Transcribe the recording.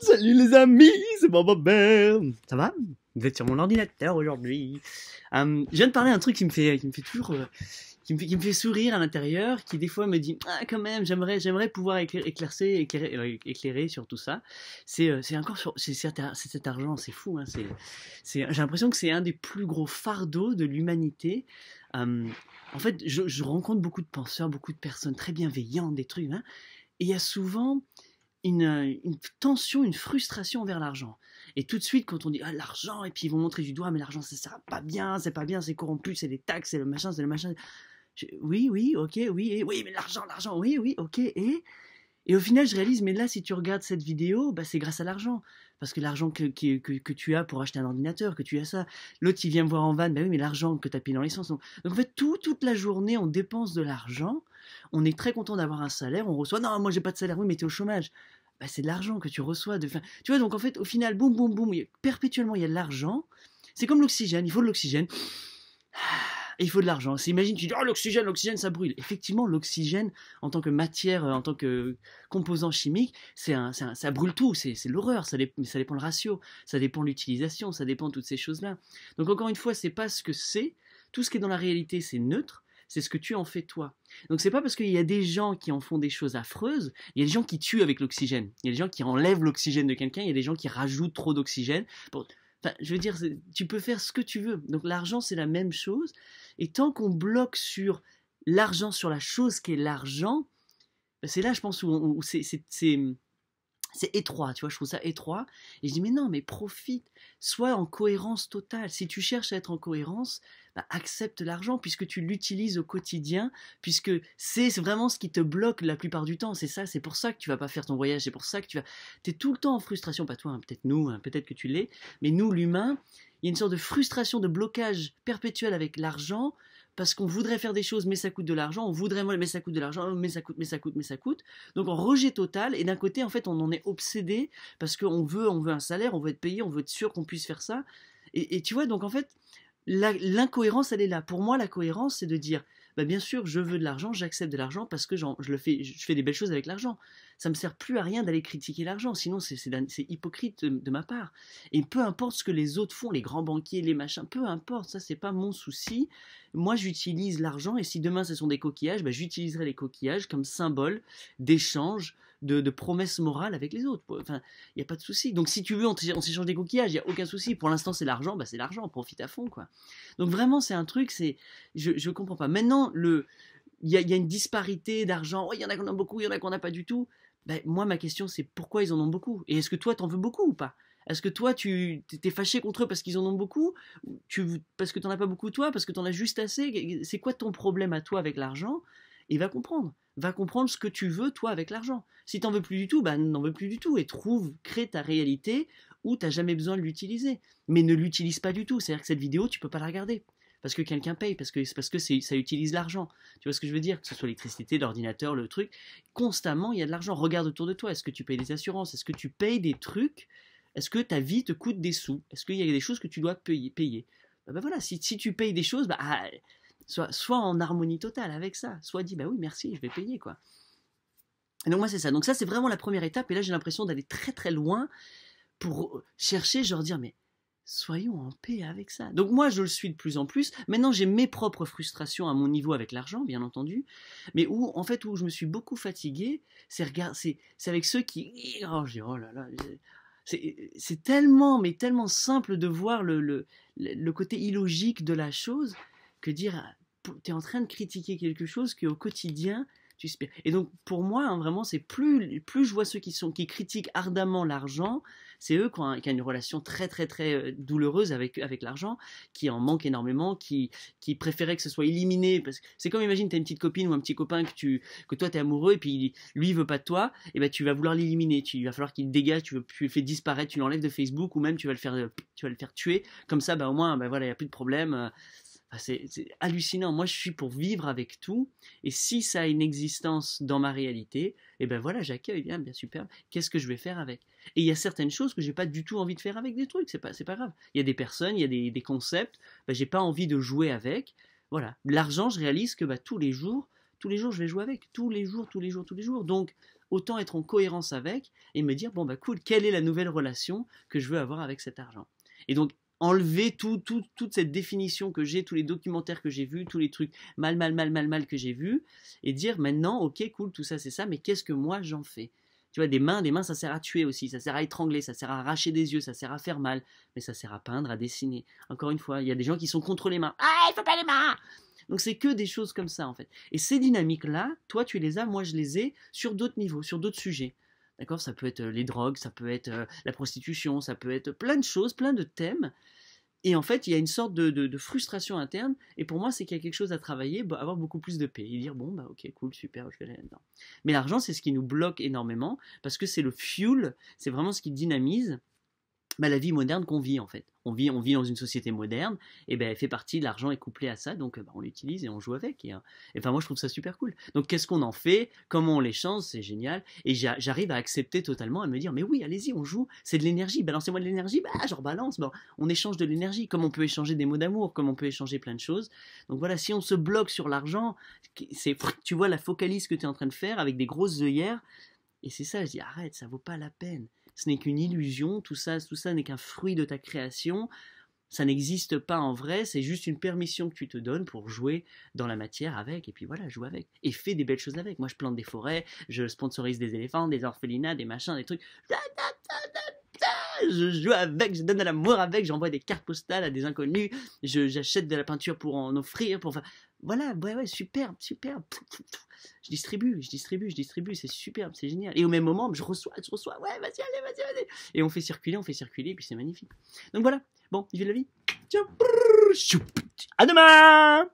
Salut les amis, c'est Bob Berne. Ça va? Vous êtes sur mon ordinateur aujourd'hui. Je viens de parler d'un truc qui me fait toujours, qui me fait sourire à l'intérieur, qui des fois me dit ah quand même j'aimerais pouvoir éclairer sur tout ça. C'est encore sur c'est cet argent, c'est fou hein. J'ai l'impression que c'est un des plus gros fardeaux de l'humanité. En fait, je rencontre beaucoup de penseurs, beaucoup de personnes très bienveillantes, des trucs hein, et il y a souvent une tension, une frustration envers l'argent. Et tout de suite, quand on dit ah, l'argent, et puis ils vont montrer du doigt, mais l'argent ça sert pas bien, c'est corrompu, c'est les taxes, c'est le machin. Oui, oui, ok, oui, oui, mais l'argent, oui, oui, ok, et au final, je réalise, mais là, si tu regardes cette vidéo, bah, c'est grâce à l'argent. Parce que l'argent que tu as pour acheter un ordinateur, que tu as ça. L'autre, il vient me voir en van, bah oui, mais l'argent que tu as payé dans l'essence. Donc en fait, toute la journée, on dépense de l'argent. On est très content d'avoir un salaire. On reçoit, non, moi, j'ai pas de salaire, oui, mais t'es au chômage. Bah, c'est de l'argent que tu reçois. Enfin, tu vois, donc en fait, au final, boum, boum, boum, perpétuellement, il y a de l'argent. C'est comme l'oxygène, il faut de l'oxygène. Et il faut de l'argent. Imagine, tu dis, oh, l'oxygène, ça brûle. Effectivement, l'oxygène, en tant que matière, en tant que composant chimique, ça brûle tout. C'est l'horreur. Ça dépend le ratio. Ça dépend de l'utilisation. Ça dépend de toutes ces choses-là. Donc, encore une fois, c'est pas ce que c'est. Tout ce qui est dans la réalité, c'est neutre. C'est ce que tu en fais toi. Donc, c'est pas parce qu'il y a des gens qui en font des choses affreuses. Il y a des gens qui tuent avec l'oxygène. Il y a des gens qui enlèvent l'oxygène de quelqu'un. Il y a des gens qui rajoutent trop d'oxygène. Enfin, je veux dire, tu peux faire ce que tu veux. Donc l'argent, c'est la même chose. Et tant qu'on bloque sur l'argent, sur la chose qui est l'argent, ben c'est là, je pense, où c'est étroit, tu vois, je trouve ça étroit. Et je dis, mais non, mais profite, sois en cohérence totale. Si tu cherches à être en cohérence, bah, accepte l'argent puisque tu l'utilises au quotidien, puisque c'est vraiment ce qui te bloque la plupart du temps. C'est ça, c'est pour ça que tu vas pas faire ton voyage, c'est pour ça que t'es tout le temps en frustration, pas toi, hein, peut-être nous, hein, peut-être que tu l'es, mais nous, l'humain, il y a une sorte de frustration, de blocage perpétuel avec l'argent, parce qu'on voudrait faire des choses, mais ça coûte de l'argent, on voudrait, mais ça coûte de l'argent, mais ça coûte, mais ça coûte, mais ça coûte. Donc en rejet total, et d'un côté, en fait, on en est obsédé, parce qu'on veut un salaire, on veut être payé, on veut être sûr qu'on puisse faire ça. Et tu vois, donc en fait, l'incohérence, elle est là. Pour moi, la cohérence, c'est de dire, bah bien sûr, je veux de l'argent, j'accepte de l'argent, parce que je fais des belles choses avec l'argent. Ça me sert plus à rien d'aller critiquer l'argent, sinon c'est hypocrite de ma part. Et peu importe ce que les autres font, les grands banquiers, les machins, peu importe, ça c'est pas mon souci. Moi j'utilise l'argent, et si demain ce sont des coquillages, bah, j'utiliserai les coquillages comme symbole d'échange, de promesses morales avec les autres. Enfin, il n'y a pas de souci. Donc si tu veux, on s'échange des coquillages, il n'y a aucun souci. Pour l'instant c'est l'argent, bah c'est l'argent, on profite à fond, quoi. Donc vraiment c'est un truc, je comprends pas. Maintenant, il y a une disparité d'argent, oh, il y en a qui en ont beaucoup, il y en a qui n'en ont pas du tout. Ben, moi, ma question, c'est pourquoi ils en ont beaucoup? Et est-ce que toi, t'en veux beaucoup ou pas? Est-ce que toi, tu t'es fâché contre eux parce qu'ils en ont beaucoup? Parce que t'en as pas beaucoup toi? Parce que t'en as juste assez? C'est quoi ton problème à toi avec l'argent? Et va comprendre. Va comprendre ce que tu veux, toi, avec l'argent. Si t'en veux plus du tout, ben n'en veux plus du tout. Et crée ta réalité où t'as jamais besoin de l'utiliser. Mais ne l'utilise pas du tout. C'est-à-dire que cette vidéo, tu peux pas la regarder. Parce que quelqu'un paye, parce que ça utilise l'argent. Tu vois ce que je veux dire? Que ce soit l'électricité, l'ordinateur, le truc. Constamment, il y a de l'argent. Regarde autour de toi. Est-ce que tu payes des assurances? Est-ce que tu payes des trucs? Est-ce que ta vie te coûte des sous? Est-ce qu'il y a des choses que tu dois payer? Ben voilà, si tu payes des choses, bah, sois en harmonie totale avec ça. Soit dit, bah oui, merci, je vais payer, quoi. Et donc moi, c'est ça. Donc ça, c'est vraiment la première étape. Et là, j'ai l'impression d'aller très très loin pour chercher, genre dire, mais soyons en paix avec ça. Donc moi, je le suis de plus en plus. Maintenant, j'ai mes propres frustrations à mon niveau avec l'argent, bien entendu. Mais où je me suis beaucoup fatigué, c'est avec ceux qui... Oh, je dis, oh là là... C'est tellement, mais tellement simple de voir le côté illogique de la chose que dire, tu es en train de critiquer quelque chose qu'au quotidien, tu spires. Et donc, pour moi, hein, vraiment, c'est plus je vois ceux qui critiquent ardemment l'argent, c'est eux qui ont une relation très, très, très douloureuse avec l'argent, qui en manquent énormément, qui préféraient que ce soit éliminé. Parce que c'est comme, imagine, tu as une petite copine ou un petit copain que toi, tu es amoureux, et puis lui, il veut pas de toi, et ben tu vas vouloir l'éliminer. Il va falloir qu'il te dégage, tu le fais disparaître, tu l'enlèves de Facebook, ou même tu vas le faire tuer. Comme ça, bah, au moins, bah, voilà, il n'y a plus de problème. C'est hallucinant. Moi, je suis pour vivre avec tout. Et si ça a une existence dans ma réalité, et ben voilà, j'accueille. Bien super. Qu'est-ce que je vais faire avec? Et il y a certaines choses que j'ai pas du tout envie de faire avec des trucs. C'est pas grave. Il y a des personnes, il y a des concepts. Ben, j'ai pas envie de jouer avec. Voilà. L'argent, je réalise que tous les jours, je vais jouer avec. Tous les jours. Donc, autant être en cohérence avec et me dire, bon bah cool, quelle est la nouvelle relation que je veux avoir avec cet argent? Et donc, enlever toute cette définition que j'ai, tous les documentaires que j'ai vus, tous les trucs mal que j'ai vus, et dire maintenant, ok, cool, tout ça c'est ça, mais qu'est-ce que moi j'en fais? Tu vois, des mains, ça sert à tuer aussi, ça sert à étrangler, ça sert à arracher des yeux, ça sert à faire mal, mais ça sert à peindre, à dessiner. Encore une fois, il y a des gens qui sont contre les mains. Ah, il faut pas les mains! Donc c'est que des choses comme ça en fait. Et ces dynamiques-là, toi tu les as, moi je les ai sur d'autres niveaux, sur d'autres sujets. D'accord? Ça peut être les drogues, ça peut être la prostitution, ça peut être plein de choses, plein de thèmes. Et en fait, il y a une sorte de frustration interne. Et pour moi, c'est qu'il y a quelque chose à travailler, avoir beaucoup plus de paix. Et dire, bon, bah ok, cool, super, je vais aller là-dedans. Mais l'argent, c'est ce qui nous bloque énormément, parce que c'est le fuel, c'est vraiment ce qui dynamise la vie moderne qu'on vit en fait. On vit dans une société moderne, et ben elle fait partie, l'argent est couplé à ça, donc on l'utilise et on joue avec. Et enfin moi je trouve ça super cool. Donc qu'est-ce qu'on en fait? Comment on l'échange? C'est génial. Et j'arrive à accepter totalement, à me dire mais oui, allez-y, on joue, c'est de l'énergie, balancez-moi de l'énergie, bah je rebalance, bon, on échange de l'énergie, comme on peut échanger des mots d'amour, comme on peut échanger plein de choses. Donc voilà, si on se bloque sur l'argent, tu vois la focalise que tu es en train de faire avec des grosses œillères, et c'est ça, je dis arrête, ça vaut pas la peine. Ce n'est qu'une illusion, tout ça n'est qu'un fruit de ta création, ça n'existe pas en vrai, c'est juste une permission que tu te donnes pour jouer dans la matière avec, et puis voilà, joue avec, et fais des belles choses avec. Moi je plante des forêts, je sponsorise des éléphants, des orphelinats, des machins, des trucs, je joue avec, je donne de l'amour avec, j'envoie des cartes postales à des inconnus, j'achète de la peinture pour en offrir, pour... Voilà, ouais, superbe. Je distribue, c'est superbe, c'est génial. Et au même moment, je reçois, ouais, vas-y, allez. Et on fait circuler, et puis c'est magnifique. Donc voilà, bon, vive la vie. Ciao. À demain.